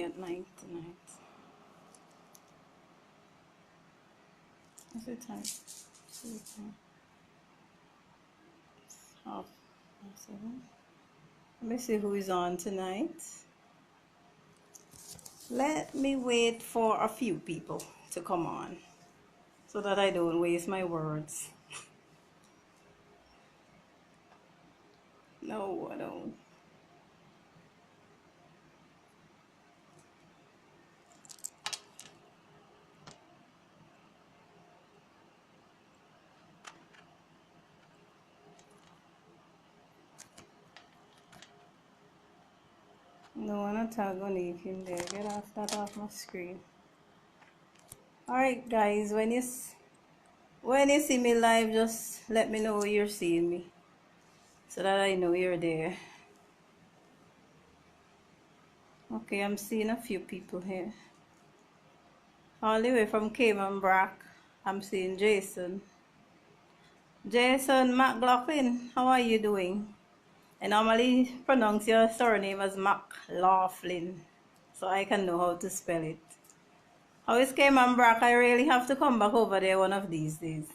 at night tonight. What's the time? What's the time? It's 7:30. Let me see who is on tonight. Let me wait for a few people to come on so that I don't waste my words. No, I don't. No, I'm not tagging in there. Get that off my screen. Alright guys, when you see me live, just let me know you're seeing me so that I know you're there. Okay, I'm seeing a few people here. All the way from Cayman Brack, I'm seeing Jason. Jason McLaughlin, how are you doing? I normally pronounce your surname as McLaughlin, so I can know how to spell it. How is Cayman Brack? I really have to come back over there one of these days.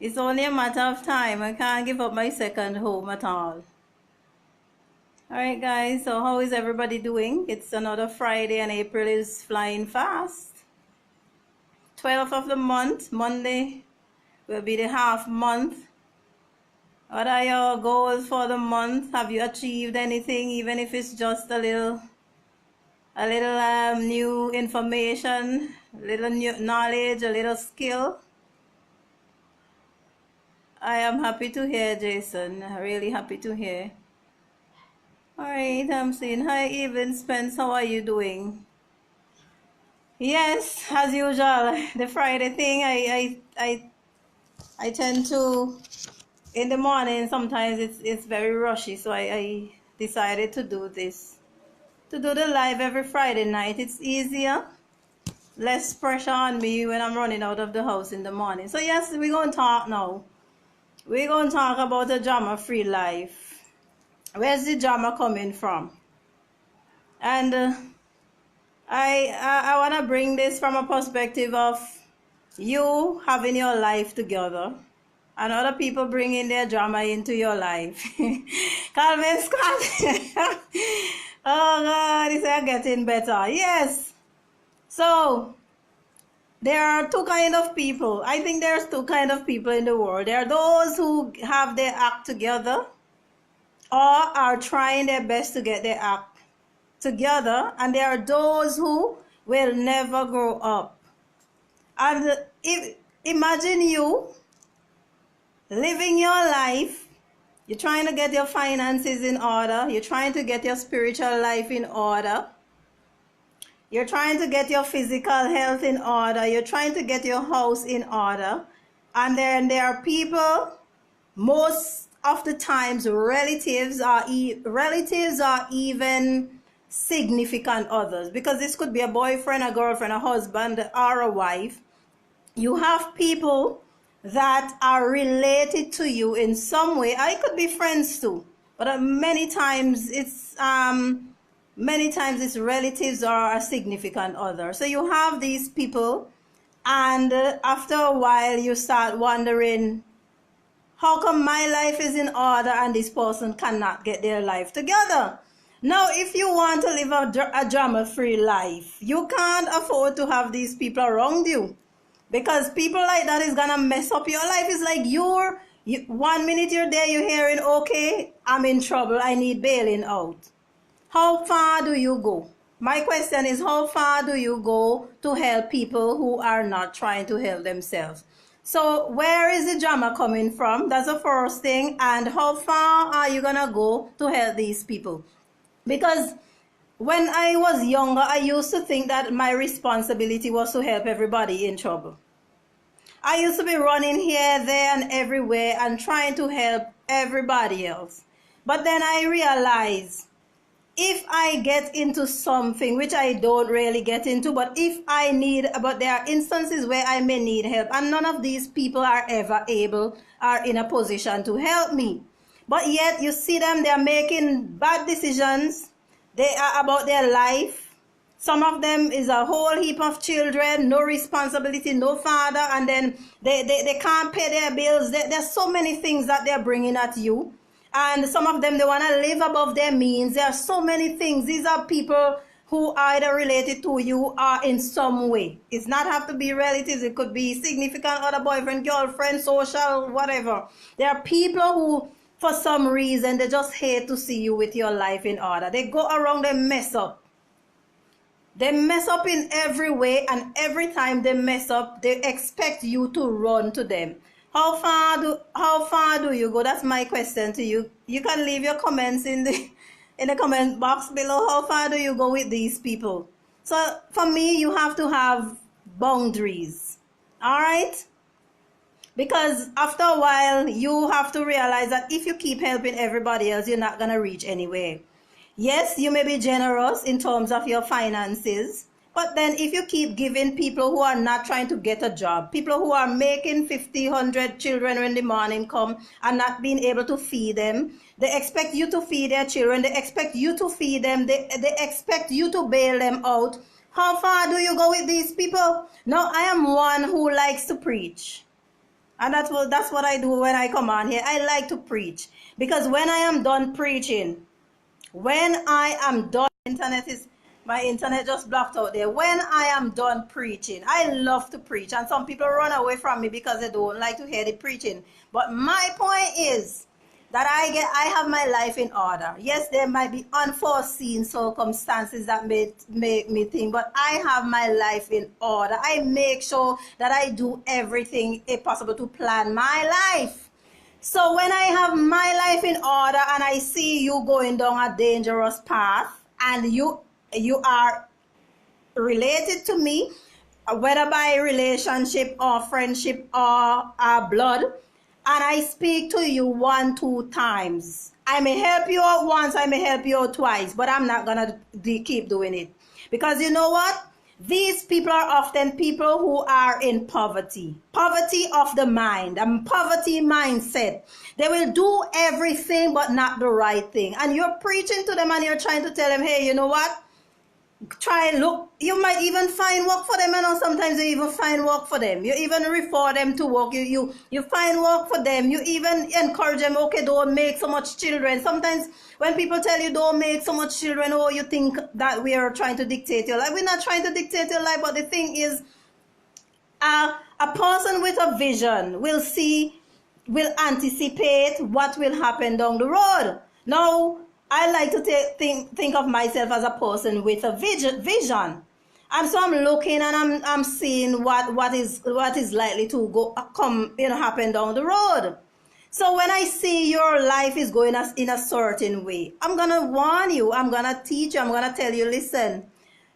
It's only a matter of time. I can't give up my second home at all. Alright guys, so how is everybody doing? It's another Friday and April is flying fast. 12th of the month, Monday, will be the half month. What are your goals for the month? Have you achieved anything, even if it's just a little new information, a little new knowledge, a little skill? I am happy to hear, Jason. Really happy to hear. Alright, I'm saying hi, Even Spence. How are you doing? Yes, as usual, the Friday thing, I tend to, in the morning, sometimes it's very rushy, so I decided to do this. To do the live every Friday night. It's easier, less pressure on me when I'm running out of the house in the morning. So yes, we're going to talk now. We're going to talk about a drama-free life. Where's the drama coming from? And I want to bring this from a perspective of you having your life together and other people bringing their drama into your life. Calvin Scott. Oh God, these are getting better. Yes. So there are two kinds of people. I think there's two kinds of people in the world. There are those who have their act together or are trying their best to get their act together, and there are those who will never grow up. And imagine you living your life. You're trying to get your finances in order. You're trying to get your spiritual life in order. You're trying to get your physical health in order. You're trying to get your house in order. And then there are people, most of the times relatives are even significant others. Because this could be a boyfriend, a girlfriend, a husband, or a wife. You have people that are related to you in some way. I could be friends too, but many times it's relatives or a significant other. So you have these people, and after a while you start wondering, how come my life is in order and this person cannot get their life together? Now, if you want to live a drama-free life, you can't afford to have these people around you. Because people like that is going to mess up your life. It's like you 1 minute you're there, you're hearing, okay, I'm in trouble, I need bailing out. How far do you go? My question is, how far do you go to help people who are not trying to help themselves? So where is the drama coming from? That's the first thing. And how far are you going to go to help these people? Because when I was younger, I used to think that my responsibility was to help everybody in trouble. I used to be running here, there, and everywhere and trying to help everybody else. But then I realized, if I get into something, which I don't really get into, but there are instances where I may need help, and none of these people are in a position to help me. But yet you see them, they're making bad decisions, They are about their life. Some of them is a whole heap of children, no responsibility, no father, and then they can't pay their bills. There's so many things that they're bringing at you. And some of them, they want to live above their means. There are so many things. These are people who are either related to you or in some way. It's not have to be relatives. It could be significant other, boyfriend, girlfriend, social, whatever. There are people who, for some reason, they just hate to see you with your life in order. They go around, they mess up. They mess up in every way, and every time they mess up, they expect you to run to them. How far do you go? That's my question to you. You can leave your comments in the comment box below. How far do you go with these people? So for me, you have to have boundaries. All right? Because after a while, you have to realize that if you keep helping everybody else, you're not going to reach anywhere. Yes, you may be generous in terms of your finances, but then if you keep giving people who are not trying to get a job, people who are making 50, 100 children when the morning come and not being able to feed them, they expect you to feed their children, they expect you to feed them, they expect you to bail them out. How far do you go with these people? Now, I am one who likes to preach. And that's what I do when I come on here. I like to preach. Because when I am done preaching, my internet just blocked out there. When I am done preaching, I love to preach. And some people run away from me because they don't like to hear the preaching. But my point is that I have my life in order. Yes, there might be unforeseen circumstances that may make me think, but I have my life in order. I make sure that I do everything if possible to plan my life. So when I have my life in order and I see you going down a dangerous path and you are related to me, whether by relationship or friendship or blood, and I speak to you 1, 2 times, I may help you out once, I may help you out twice, but I'm not gonna keep doing it. Because you know what? These people are often people who are in poverty of the mind, and poverty mindset. They will do everything but not the right thing. And you're preaching to them and you're trying to tell them, hey, you know what? Try and look. You might even find work for them, and sometimes you even find work for them. You even refer them to work. You find work for them. You even encourage them, okay, don't make so much children. Sometimes when people tell you don't make so much children, oh, you think that we are trying to dictate your life. We're not trying to dictate your life, but the thing is, a person with a vision will anticipate what will happen down the road. Now, I like to think of myself as a person with a vision. And so I'm looking and I'm seeing what is likely to happen down the road. So when I see your life is going in a certain way, I'm going to warn you, I'm going to teach you, I'm going to tell you, listen,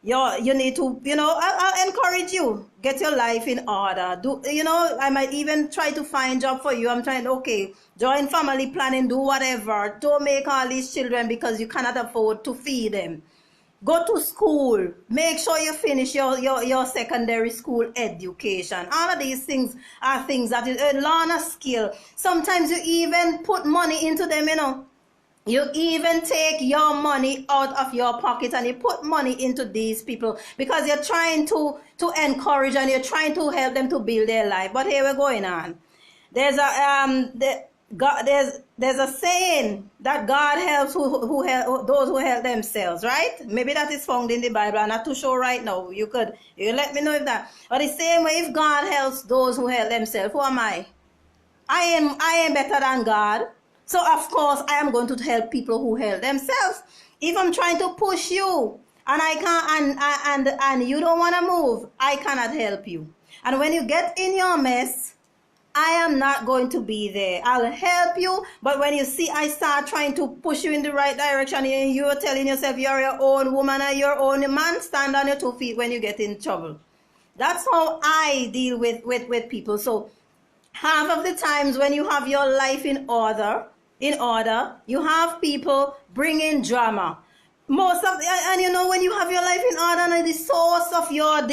you need to, I'll encourage you, get your life in order. I might even try to find job for you. I'm trying, okay, join family planning, do whatever. Don't make all these children because you cannot afford to feed them. Go to school. Make sure you finish your secondary school education. All of these things are things that you learn a skill. Sometimes you even put money into them, You even take your money out of your pocket and you put money into these people because you're trying to encourage and you're trying to help them to build their life. But here we're going on. There's a saying that God helps those who help themselves, right? Maybe that is found in the Bible. I'm not too sure right now. You let me know if that. But the same way, if God helps those who help themselves, who am I? I am better than God. So of course I am going to help people who help themselves. If I'm trying to push you and I can't and you don't want to move, I cannot help you. And when you get in your mess, I am not going to be there. I'll help you, but when you see I start trying to push you in the right direction and you're telling yourself you're your own woman or your own man, stand on your 2 feet when you get in trouble. That's how I deal with people. So half of the times when you have your life in order, you have people bringing drama. When you have your life in order, and the source of your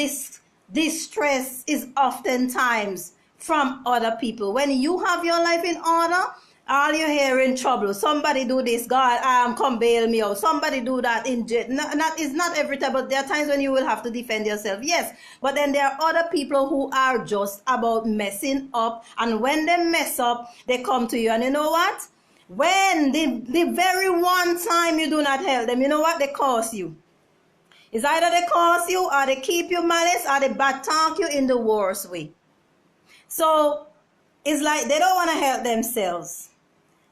distress is oftentimes from other people. When you have your life in order, All you hear in trouble. Somebody do this, God, come bail me out. Somebody do that in jail. It's not every time, but there are times when you will have to defend yourself. Yes, but then there are other people who are just about messing up, and when they mess up, they come to you. And you know what? When the very one time you do not help them, you know what? They curse you. It's either they curse you, or they keep you malice, or they bad talk you in the worst way. So it's like they don't want to help themselves.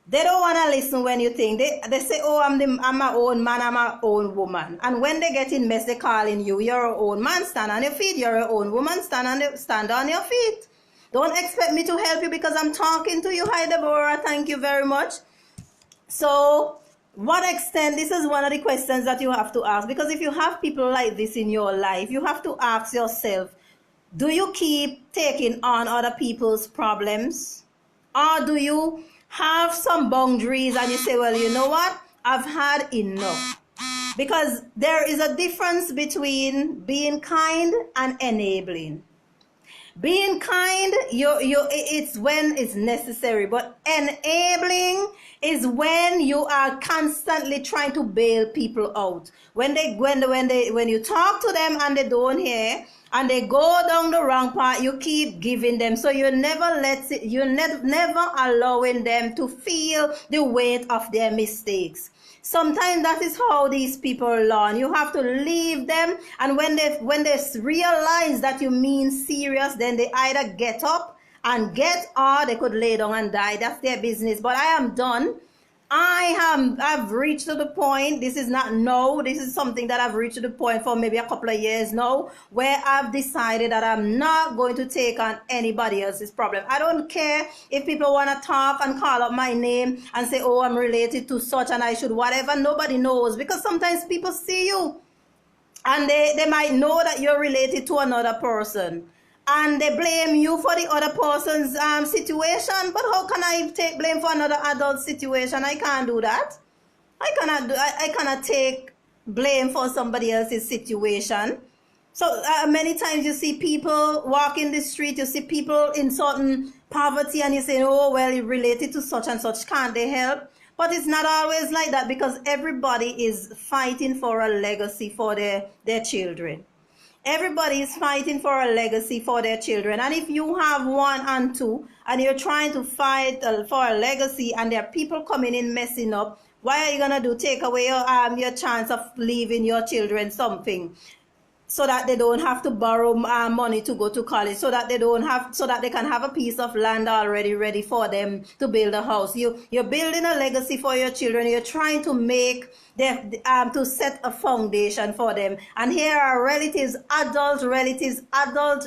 They don't want to listen when you think. They say, oh, I'm my own man, I'm my own woman. And when they get in mess, they calling you. You're your own man, stand on your feet. You're your own woman, stand on your feet. Don't expect me to help you because I'm talking to you. Hi, Deborah. Thank you very much. So, what extent, this is one of the questions that you have to ask. Because if you have people like this in your life, you have to ask yourself, do you keep taking on other people's problems? Or do you have some boundaries and you say, well, you know what? I've had enough. Because there is a difference between being kind and enabling. Being kind, it's when it's necessary, but enabling is when you are constantly trying to bail people out. When you talk to them and they don't hear, and they go down the wrong path, you keep giving them. So you're never never allowing them to feel the weight of their mistakes. Sometimes that is how these people learn. You have to leave them, and when they realize that you mean serious, then they either get up and or they could lay down and die. That's their business. But I am done. I've reached to the point. This is not no. This is something that I've reached to the point for maybe a couple of years now, where I've decided that I'm not going to take on anybody else's problem. I don't care if people want to talk and call up my name and say, oh, I'm related to such and I should whatever. Nobody knows, because sometimes people see you and they might know that you're related to another person, and they blame you for the other person's situation. But how can I take blame for another adult's situation? I can't do that. I cannot take blame for somebody else's situation. So many times you see people walk in the street, you see people in certain poverty, and you say, oh, well, you're related to such and such, can't they help? But it's not always like that, because everybody is fighting for a legacy for their children. Everybody is fighting for a legacy for their children. And if you have one and two, and you're trying to fight for a legacy, and there are people coming in messing up, why are you going to do? Take away your chance of leaving your children something, so that they don't have to borrow money to go to college, so that they can have a piece of land already ready for them to build a house. You're building a legacy for your children. You're trying to make them to set a foundation for them. And here are adult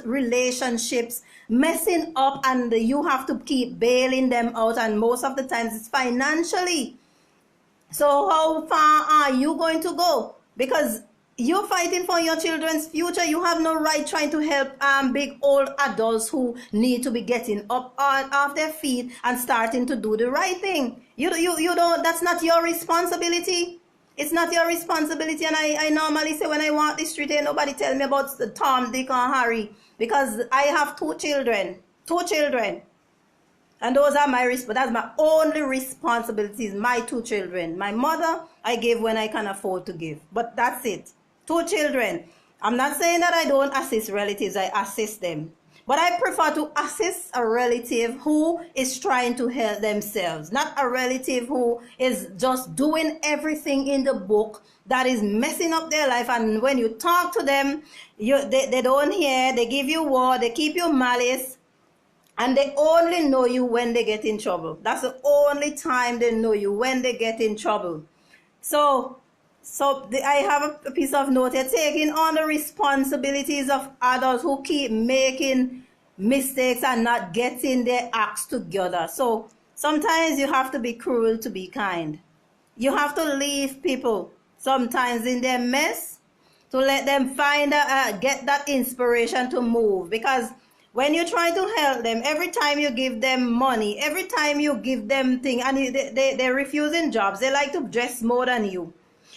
relationships messing up, and you have to keep bailing them out, and most of the times it's financially. So how far are you going to go? Because you're fighting for your children's future. You have no right trying to help big old adults who need to be getting up off their feet and starting to do the right thing. You don't. That's not your responsibility. It's not your responsibility. And I normally say, when I walk the street, ain't nobody tell me about the Tom, Dick, or Harry, because I have two children, and those are that's my only responsibilities. My two children. My mother, I give when I can afford to give, but that's it. Two children. I'm not saying that I don't assist relatives. I assist them. But I prefer to assist a relative who is trying to help themselves, not a relative who is just doing everything in the book that is messing up their life. And when you talk to them, they don't hear, they give you war, they keep you malice, and they only know you when they get in trouble. That's the only time they know you, when they get in trouble. So I have a piece of note here, taking on the responsibilities of adults who keep making mistakes and not getting their acts together. So sometimes you have to be cruel to be kind. You have to leave people sometimes in their mess to let them get that inspiration to move. Because when you try to help them, every time you give them money, every time you give them things, and they're refusing jobs, they like to dress more than you.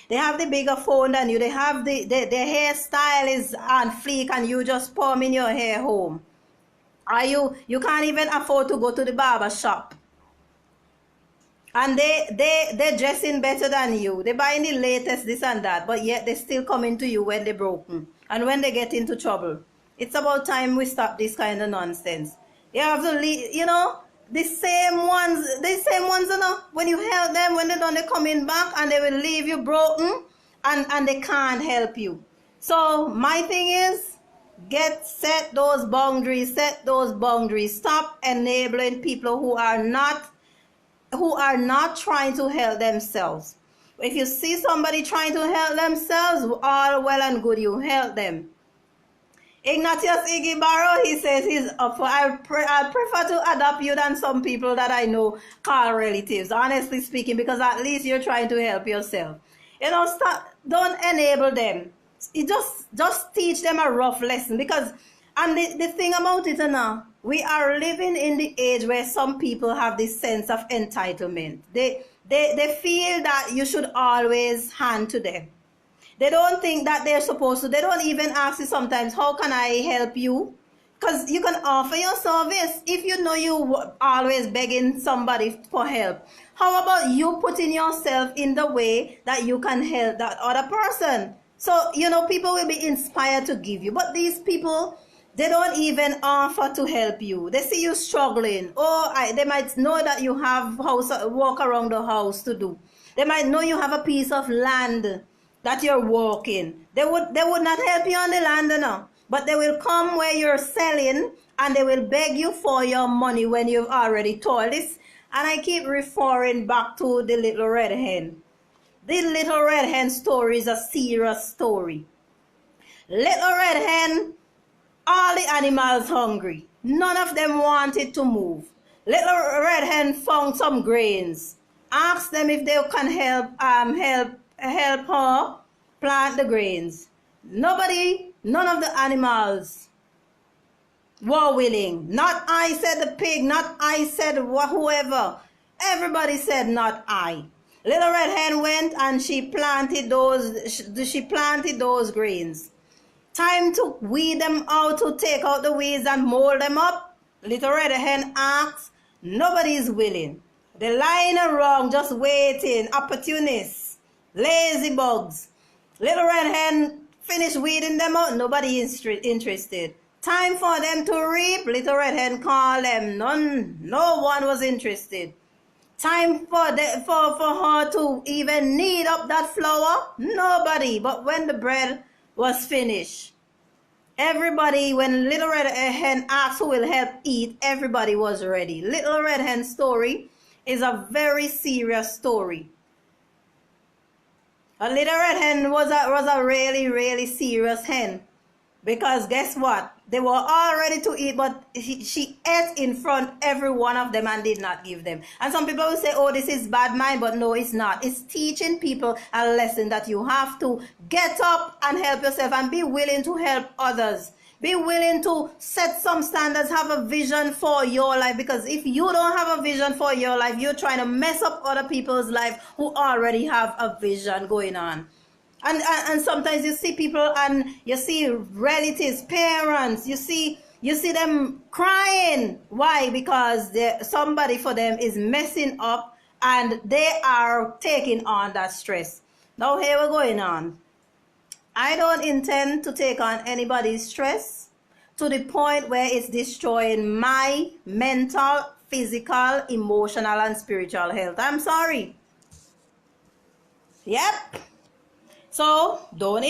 They have the bigger phone than you. They have their hairstyle is on fleek, and you just perming your hair home. Or you can't even afford to go to the barber shop. And they're dressing better than you. They're buying the latest this and that, but yet they're still coming to you when they're broken and when they get into trouble. It's about time we stop this kind of nonsense. You have to leave, the same ones, when you help them, when they're done, they're coming back and they will leave you broken and they can't help you. So my thing is, set those boundaries, Stop enabling people who are not trying to help themselves. If you see somebody trying to help themselves, all well and good, you help them. Ignatius Igibaro, he says he's up for, I prefer to adopt you than some people that I know call relatives, honestly speaking, because at least you're trying to help yourself. Don't enable them. Just teach them a rough lesson, because, and the thing about it now, we are living in the age where some people have this sense of entitlement. They feel that you should always hand to them. They don't think that they're supposed to. They don't even ask you sometimes, how can I help you? Because you can offer your service. If you know you always begging somebody for help, how about you putting yourself in the way that you can help that other person? So, people will be inspired to give you. But these people, they don't even offer to help you. They see you struggling. They might know that you have walk around the house to do. They might know you have a piece of land that you're walking. They would not help you on the land now. But they will come where you're selling and they will beg you for your money when you've already told this. And I keep referring back to the little red hen. The little red hen story is a serious story. Little red hen, all the animals hungry. None of them wanted to move. Little red hen found some grains. Asked them if they can help her plant the grains. None of the animals were willing. Not I, said the pig, not I, said whoever. Everybody said not I. Little red hen went and she planted those grains. Time to weed them out, to take out the weeds and mold them up. Little red hen asked. Nobody is willing. They're lying around just waiting. Opportunists. Lazy bugs. Little red hen finished weeding them out. Nobody is interested. Time for them to reap. Little red hen called them. No one was interested. Time for her to even knead up that flour. Nobody. But when the bread was finished, everybody, when Little Red Hen asked who will help eat, everybody was ready. Little Red Hen's story is a very serious story. A Little Red Hen was a really, really serious hen. Because guess what? They were all ready to eat, but she ate in front every one of them and did not give them. And some people will say, oh, this is bad mind, but no, it's not. It's teaching people a lesson that you have to get up and help yourself and be willing to help others. Be willing to set some standards, have a vision for your life. Because if you don't have a vision for your life, you're trying to mess up other people's life who already have a vision going on. And sometimes you see people and you see relatives, parents, you see them crying. Why? Because somebody for them is messing up and they are taking on that stress. Now here we're going on. I don't intend to take on anybody's stress to the point where it's destroying my mental, physical, emotional, and spiritual health. I'm sorry. Yep. So don't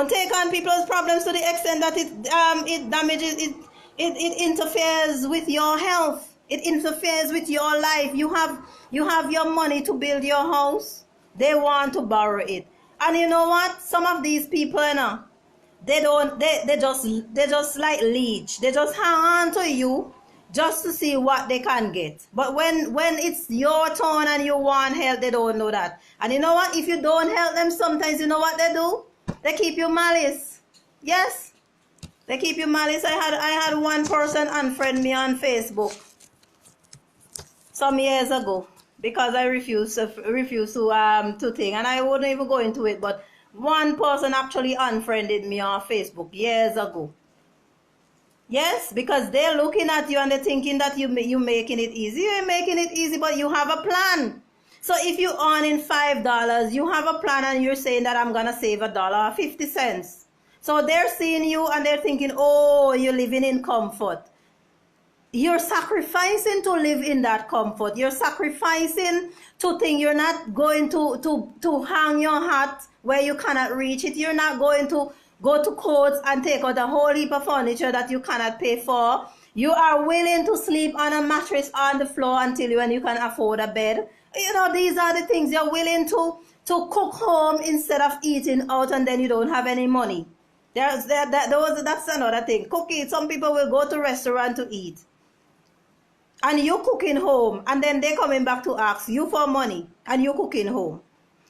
take on people's problems to the extent that it damages, it interferes with your health. It interferes with your life. You have your money to build your house. They want to borrow it. And you know what? Some of these people, they just like leech. They just hang on to you just to see what they can get. But when it's your turn and you want help, they don't know that. And you know what? If you don't help them, sometimes you know what they do? They keep you malice. Yes, they keep you malice. I had one person unfriend me on Facebook some years ago because I refused to think, and I wouldn't even go into it. But one person actually unfriended me on Facebook years ago. Yes, because they're looking at you and they're thinking that you're making it easy. You ain't making it easy, but you have a plan. So if you earn in $5, you have a plan and you're saying that I'm going to save $1.50. So they're seeing you and they're thinking, oh, you're living in comfort. You're sacrificing to live in that comfort. You're sacrificing to think you're not going to hang your hat where you cannot reach it. You're not going to go to courts and take out a whole heap of furniture that you cannot pay for. You are willing to sleep on a mattress on the floor until when you can afford a bed. You know, these are the things you're willing to cook home instead of eating out, and then you don't have any money. That's another thing. Cooking. Some people will go to restaurant to eat. And you cooking home, and then they coming back to ask you for money, and you cooking home.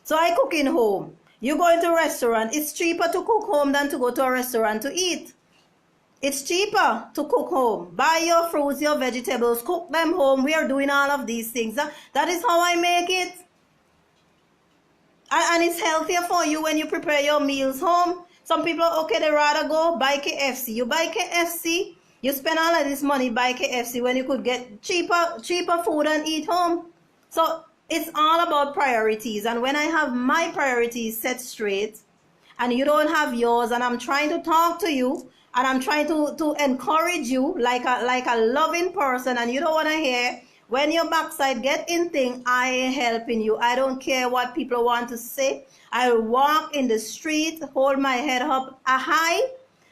So I cooking home. You go into a restaurant. It's cheaper to cook home than to go to a restaurant to eat. It's cheaper to cook home. Buy your fruits, your vegetables, cook them home. We are doing all of these things. That is how I make it. And it's healthier for you when you prepare your meals home. Some people, okay, they rather go buy KFC. You buy KFC. You spend all of this money buy KFC when you could get cheaper food and eat home. So it's all about priorities. And when I have my priorities set straight and you don't have yours, and I'm trying to talk to you and I'm trying to encourage you like a loving person, and you don't want to hear, when your backside get in thing, I am helping you. I don't care what people want to say. I will walk in the street, hold my head up high,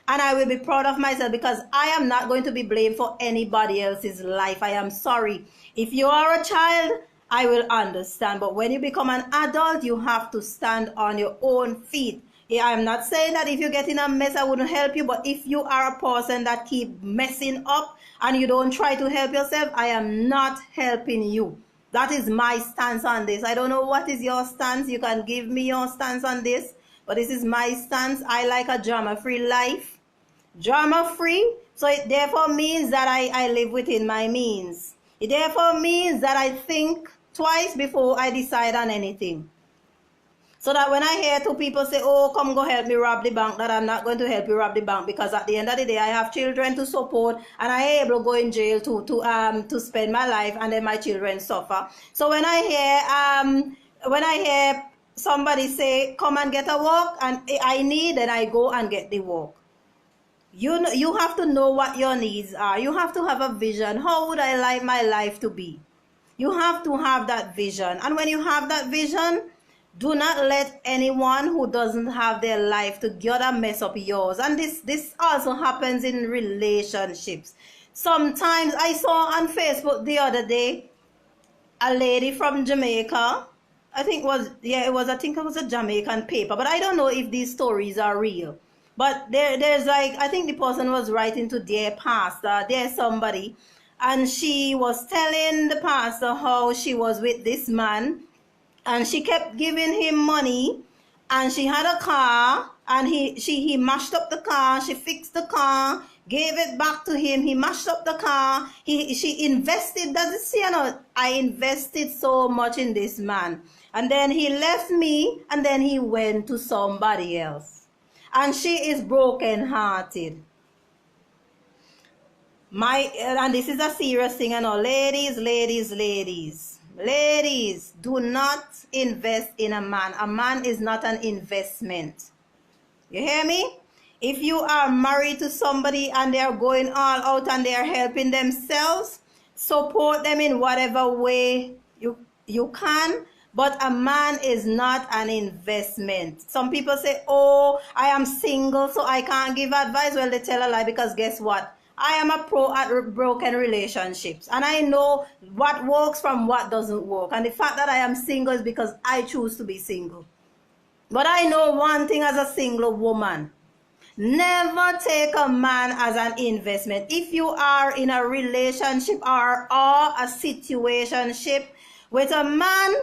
and I will be proud of myself, because I am not going to be blamed for anybody else's life. I am sorry. If you are a child, I will understand. But when you become an adult, you have to stand on your own feet. I am not saying that if you get in a mess, I wouldn't help you. But if you are a person that keep messing up and you don't try to help yourself, I am not helping you. That is my stance on this. I don't know what is your stance. You can give me your stance on this. But this is my stance. I like a drama-free life. Drama-free. So it therefore means that I live within my means. It therefore means that I think twice before I decide on anything. So that when I hear two people say, oh, come go help me rob the bank, that I'm not going to help you rob the bank, because at the end of the day, I have children to support, and I am able to go in jail to spend my life, and then my children suffer. So when I hear somebody say, come and get a walk, and I need, then I go and get the walk. You have to know what your needs are. You have to have a vision. How would I like my life to be? You have to have that vision. And when you have that vision, do not let anyone who doesn't have their life together mess up yours. And this also happens in relationships. Sometimes I saw on Facebook the other day a lady from Jamaica. I think it was a Jamaican paper, but I don't know if these stories are real. But there's like, I think the person was writing to their pastor, there's somebody, and she was telling the pastor how she was with this man, and she kept giving him money, and she had a car, and he mashed up the car, she fixed the car, gave it back to him, he mashed up the car, she invested, I invested so much in this man, and then he left me, and then he went to somebody else. And she is broken-hearted. And this is a serious thing, I know. Ladies, do not invest in a man. A man is not an investment. You hear me? If you are married to somebody and they are going all out and they are helping themselves, support them in whatever way you can. But a man is not an investment. Some people say, oh, I am single, so I can't give advice. Well, they tell a lie, because guess what? I am a pro at broken relationships. And I know what works from what doesn't work. And the fact that I am single is because I choose to be single. But I know one thing as a single woman. Never take a man as an investment. If you are in a relationship or a situationship with a man,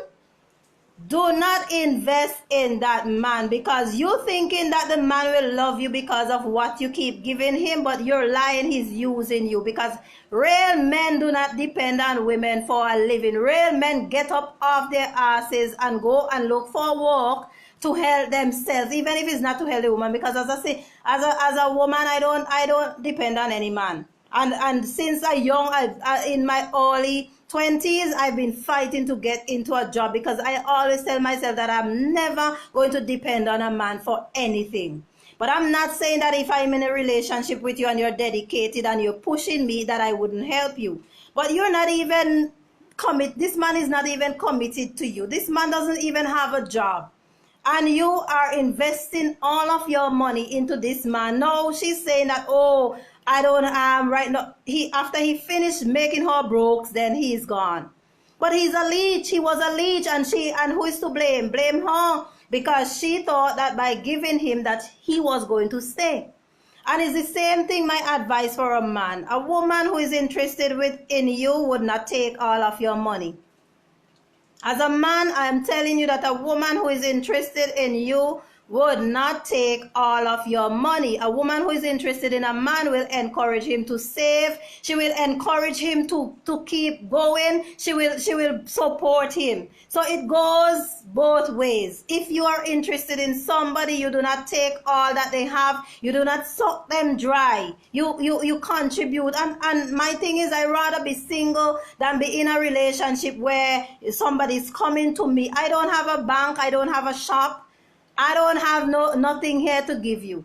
do not invest in that man, because you're thinking that the man will love you because of what you keep giving him, but you're lying, he's using you. Because real men do not depend on women for a living. Real men get up off their asses and go and look for work to help themselves, even if it's not to help the woman. Because as I say, as a woman, I don't depend on any man. And since in my early 20s, I've been fighting to get into a job because I always tell myself that I'm never going to depend on a man for anything. But I'm not saying that if I'm in a relationship with you and you're dedicated and you're pushing me that I wouldn't help you. But you're not even this man is not even committed to you. This man doesn't even have a job. And you are investing all of your money into this man. No, she's saying that, oh, I don't right now. After he finished making her broke, then he's gone. But he's a leech. He was a leech, and who is to blame? Blame her, because she thought that by giving him that he was going to stay. And it's the same thing, my advice for a man. A woman who is interested in you would not take all of your money. As a man, I am telling you that a woman who is interested in you would not take all of your money. A woman who is interested in a man will encourage him to save. She will encourage him to keep going. She will support him. So it goes both ways. If you are interested in somebody, you do not take all that they have. You do not suck them dry. You contribute. And my thing is, I rather be single than be in a relationship where somebody's coming to me. I don't have a bank. I don't have a shop. I don't have nothing here to give you.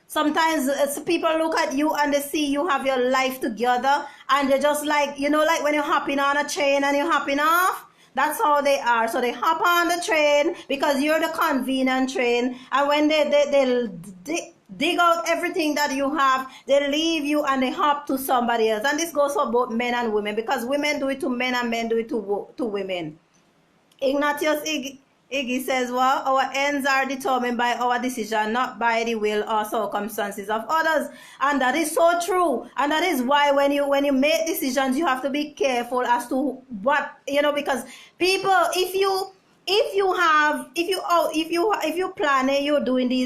Sometimes people look at you and they see you have your life together, and they're just like, like when you're hopping on a train and you're hopping off. That's how they are. So they hop on the train because you're the convenient train, and when they'll dig out everything that you have, they leave you and they hop to somebody else. And this goes for both men and women, because women do it to men and men do it to women. Ignatius Iggy says, well, our ends are determined by our decision, not by the will or circumstances of others. And that is so true. And that is why when you make decisions, you have to be careful as to what, because people, if you plan it,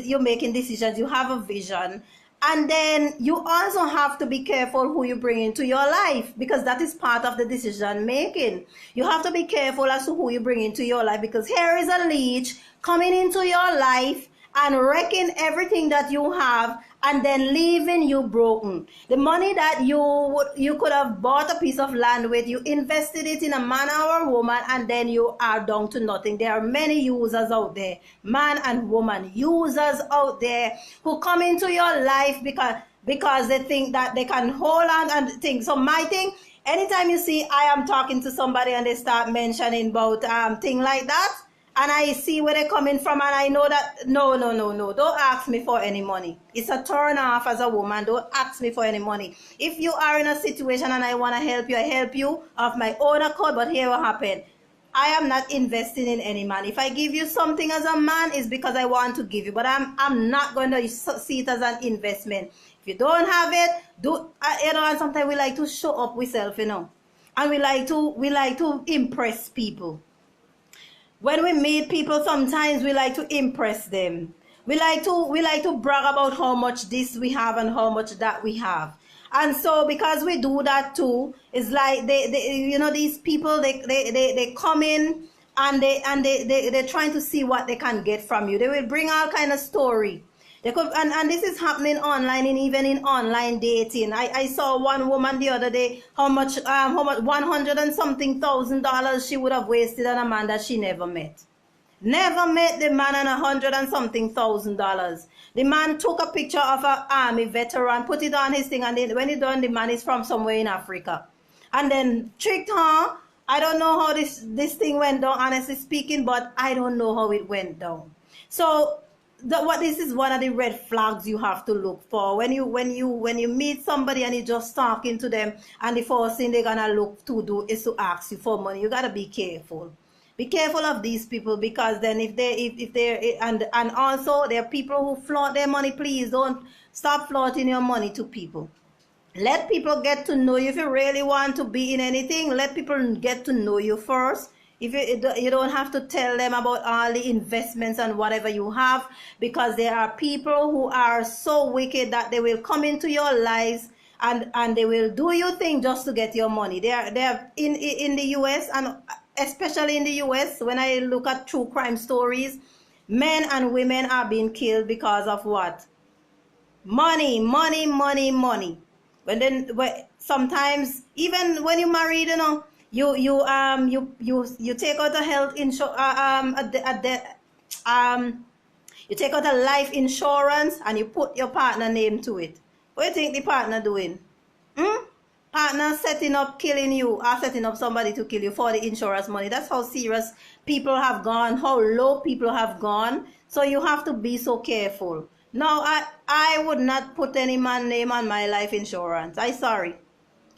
you're making decisions, you have a vision. And then you also have to be careful who you bring into your life, because that is part of the decision making. You have to be careful as to who you bring into your life, because here is a leech coming into your life and wrecking everything that you have, and then leaving you broken. The money that you could have bought a piece of land with, you invested it in a man or a woman, and then you are down to nothing. There are many users out there, man and woman, users out there who come into your life because they think that they can hold on and think. So my thing, anytime you see I am talking to somebody and they start mentioning about thing like that, and I see where they're coming from, and I know that, no, don't ask me for any money. It's a turn off as a woman. Don't ask me for any money. If you are in a situation and I want to help you, I help you of my own accord, but here what happened. I am not investing in any man. If I give you something as a man, it's because I want to give you, but I'm not going to see it as an investment. If you don't have it, and sometimes we like to show up ourselves, and we like to impress people. When we meet people, sometimes we like to impress them. We like to brag about how much this we have and how much that we have. And so because we do that too, it's like these people, they come in and they're trying to see what they can get from you. They will bring all kind of story. They could, and this is happening online, and even in online dating. I saw one woman the other day, how much $100 and something thousand she would have wasted on a man that she never met. Never met the man, and $100 and something thousand. The man took a picture of an army veteran, put it on his thing, and then when he done, the man is from somewhere in Africa, and then tricked her. I don't know how this thing went down, honestly speaking, but I don't know how it went down. So this is one of the red flags you have to look for when you meet somebody and you're just talking to them, and the first thing they're gonna look to do is to ask you for money. You gotta be careful. Be careful of these people, because then if they're and also there are people who flaunt their money. Please don't stop flaunting your money to people. Let people get to know you. If you really want to be in anything, let people get to know you first. If you don't have to tell them about all the investments and whatever you have, because there are people who are so wicked that they will come into your lives and they will do your thing just to get your money. They are in the US, and especially in the US, when I look at true crime stories, men and women are being killed because of what? Money. Sometimes even when you're married, You take out a health insurance, you take out a life insurance and you put your partner name to it. What do you think the partner doing? Partner setting up killing you, or setting up somebody to kill you for the insurance money. That's how serious people have gone, how low people have gone. So you have to be so careful. Now, I would not put any man name on my life insurance. I sorry.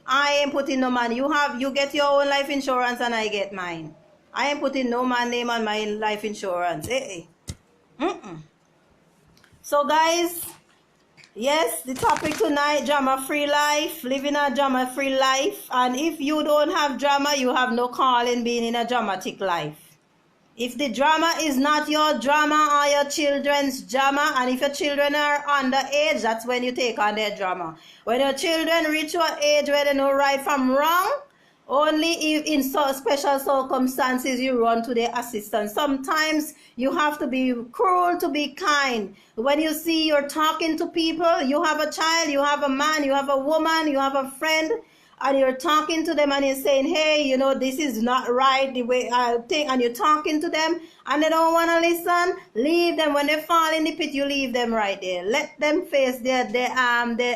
I ain't putting no man. You get your own life insurance and I get mine. I ain't putting no man name on my life insurance. So guys, yes, the topic tonight, drama-free life, living a drama-free life. And if you don't have drama, you have no calling being in a dramatic life. If the drama is not your drama or your children's drama, and if your children are underage, that's when you take on their drama. When your children reach your age where they know right from wrong, only if in so special circumstances you run to their assistance. Sometimes you have to be cruel to be kind. When you see you're talking to people, you have a child, you have a man, you have a woman, you have a friend, and you're talking to them and you're saying, hey, you know, this is not right the way I think, and you're talking to them and they don't want to listen, leave them. When they fall in the pit, you leave them right there. Let them face their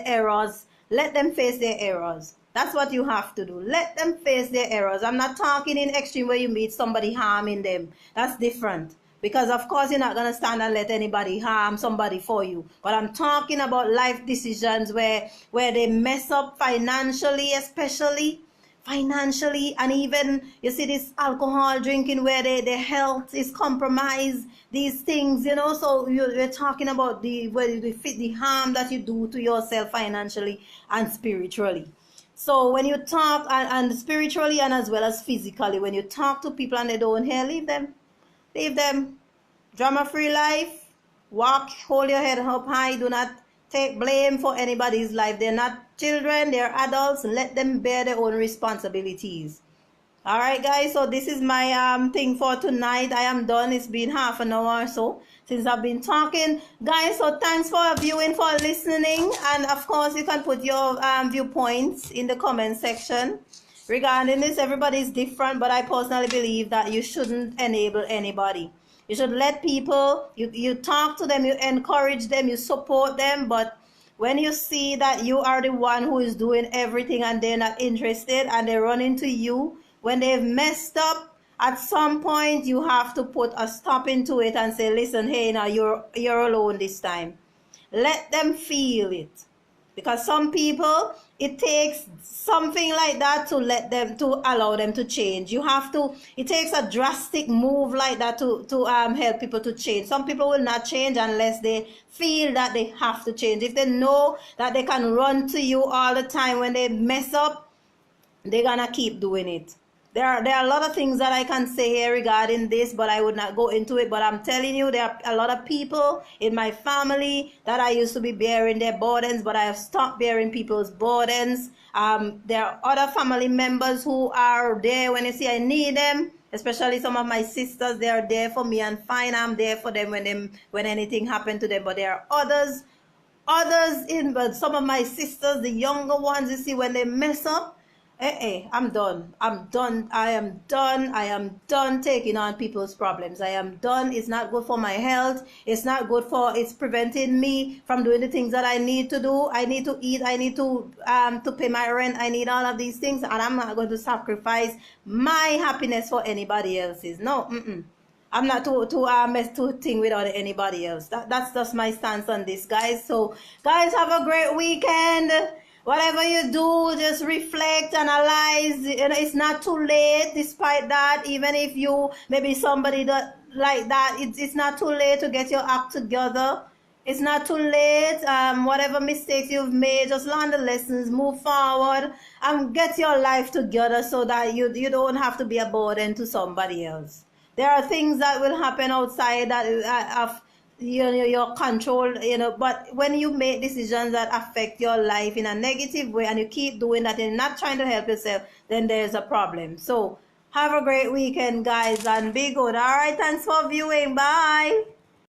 errors. Let them face their errors. That's what you have to do. Let them face their errors. I'm not talking in extreme where you meet somebody harming them. That's different. Because of course you're not going to stand and let anybody harm somebody for you. But I'm talking about life decisions where they mess up financially, especially financially, and even you see this alcohol drinking where their health is compromised, these things, you know. So we're talking about the harm that you do to yourself financially and spiritually. So when you talk and spiritually and as well as physically, when you talk to people and they don't hear, leave them. Leave them. Drama-free life. Walk, hold your head up high. Do not take blame for anybody's life. They're not children, they're adults. Let them bear their own responsibilities. Alright guys, so this is my thing for tonight. I am done. It's been half an hour or so since I've been talking. Guys, so thanks for viewing, for listening. And of course, you can put your viewpoints in the comment section. Regarding this, everybody is different, but I personally believe that you shouldn't enable anybody. You should let people, you talk to them, you encourage them, you support them, but when you see that you are the one who is doing everything and they're not interested and they run into you, when they've messed up, at some point you have to put a stop into it and say, listen, hey, now you're alone this time. Let them feel it. Because some people, it takes something like that to allow them to change. It takes a drastic move like that to help people to change. Some people will not change unless they feel that they have to change. If they know that they can run to you all the time when they mess up, they're gonna keep doing it. There are a lot of things that I can say here regarding this, but I would not go into it. But I'm telling you, there are a lot of people in my family that I used to be bearing their burdens, but I have stopped bearing people's burdens. There are other family members who are there when you see I need them, especially some of my sisters. They are there for me and fine. I'm there for them when anything happened to them. But there are others but some of my sisters, the younger ones, you see, when they mess up, I'm done. I am done taking on people's problems. I am done. It's not good for my health. It's preventing me from doing the things that I need to do. I need to eat. I need to pay my rent. I need all of these things, and I'm not going to sacrifice my happiness for anybody else's. No, I'm not to think without anybody else. That's just my stance on this, guys. So, guys, have a great weekend. Whatever you do, just reflect, analyze. You know, it's not too late. Despite that, even if you maybe somebody that like that, it's not too late to get your act together. It's not too late. Whatever mistakes you've made, just learn the lessons, move forward, and get your life together so that you don't have to be a burden to somebody else. There are things that will happen outside that of your control, but when you make decisions that affect your life in a negative way and you keep doing that and not trying to help yourself, then there's a problem. So have a great weekend, guys, and be good. All right, thanks for viewing. Bye.